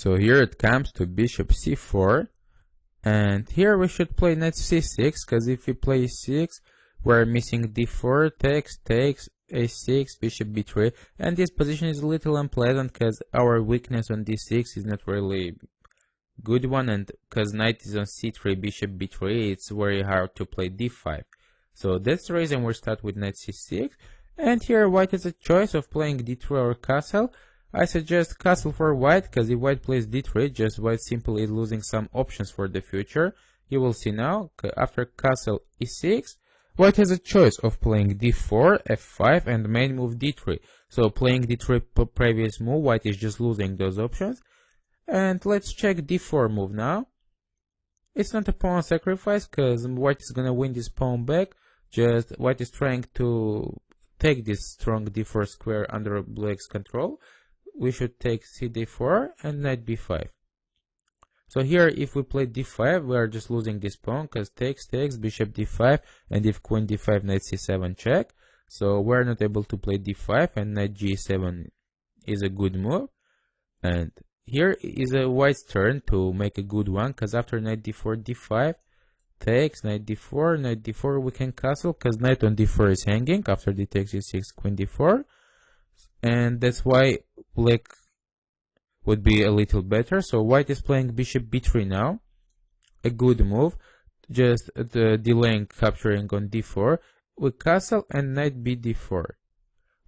So here it comes to bishop c4, and here we should play knight c6, because if we play e6, we're missing d4, takes, a6, bishop b3, and this position is a little unpleasant because our weakness on d6 is not really good one, and because knight is on c3, bishop b3, it's very hard to play d5. So that's the reason we start with knight c6, and here white has a choice of playing d3 or castle. I suggest castle for white, because if white plays d3, just white simply is losing some options for the future. You will see now, after castle e6, white has a choice of playing d4, f5, and main move d3. So playing d3 previous move, white is just losing those options. And let's check d4 move now. It's not a pawn sacrifice, because white is gonna win this pawn back. Just white is trying to take this strong d4 square under black's control. We should take cd4 and knight b5. So here, if we play d5, we are just losing this pawn, because takes, bishop d5, and if queen d5, knight c7 check. So we're not able to play d5, and knight g7 is a good move. And here is a white's turn to make a good one, because after knight d4, d5, takes, knight d4, we can castle, because knight on d4 is hanging. After d takes e6, queen d4. And that's why black would be a little better. So white is playing bishop b3 now. A good move. Just delaying capturing on d4 with castle and knight bd4.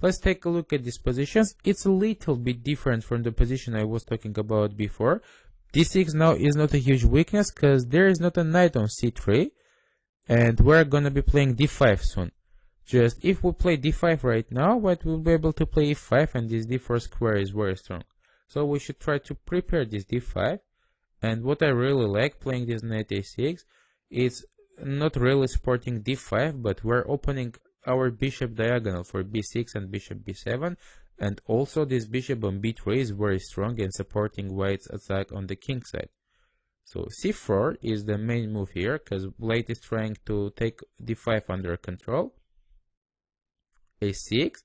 Let's take a look at these positions. It's a little bit different from the position I was talking about before. d6 now is not a huge weakness, because there is not a knight on c3. And we're gonna be playing d5 soon. Just if we play d5 right now, white will be able to play e5, and this d4 square is very strong. So we should try to prepare this d5. And what I really like playing this knight a6, it's not really supporting d5, but we're opening our bishop diagonal for b6 and bishop b7. And also this bishop on b3 is very strong and supporting white's attack on the king side. So c4 is the main move here, because white is trying to take d5 under control. a6,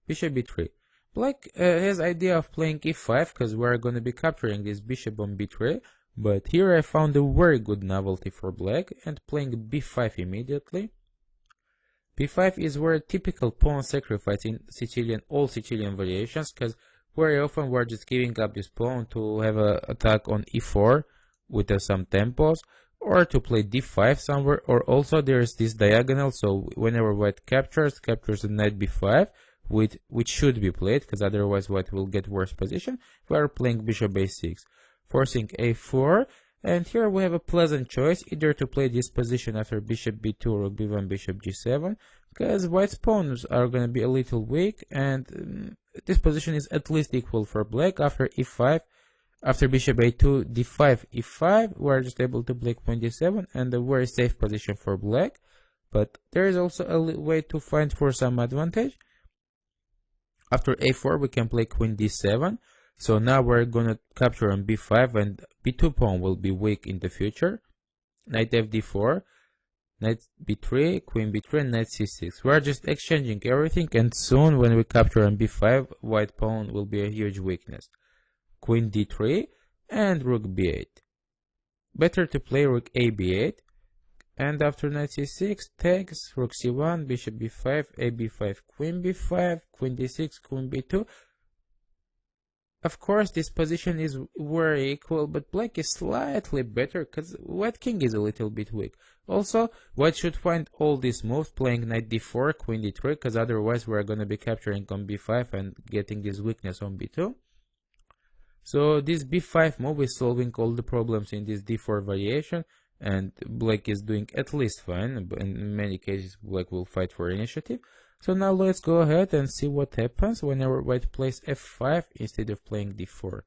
bishop b3. Black has idea of playing e5, because we're going to be capturing this bishop on b3, but here I found a very good novelty for black, and playing b5 immediately. b5 is very typical pawn sacrifice in all Sicilian variations, because very often we're just giving up this pawn to have an attack on e4 with some tempos, or to play d5 somewhere, or also there's this diagonal, so whenever white captures the knight b5, which should be played, because otherwise white will get worse position. We are playing bishop a6, forcing a4, and here we have a pleasant choice, either to play this position after bishop b2 or b1, bishop g7, because white's pawns are going to be a little weak, and this position is at least equal for black. After e5, after bishop a2, d5, e5, we're just able to play queen d7, and a very safe position for black. But there is also a way to find for some advantage. After a4, we can play queen d7. So now we're gonna capture on b5, and b2 pawn will be weak in the future. Knight fd4, knight b3, queen b3, and knight c6. We're just exchanging everything, and soon when we capture on b5, white pawn will be a huge weakness. Queen d3 and rook b8. Better to play rook a b8, and after knight c6, takes, rook c1, bishop b5, a b5, queen b5, queen d6, queen b2. Of course, this position is very equal, but black is slightly better because white king is a little bit weak. Also, white should find all these moves playing knight d4, queen d3, because otherwise we're going to be capturing on b5 and getting this weakness on b2. So this b5 move is solving all the problems in this d4 variation, and black is doing at least fine. In many cases, black will fight for initiative. So now let's go ahead and see what happens whenever white plays f5 instead of playing d4.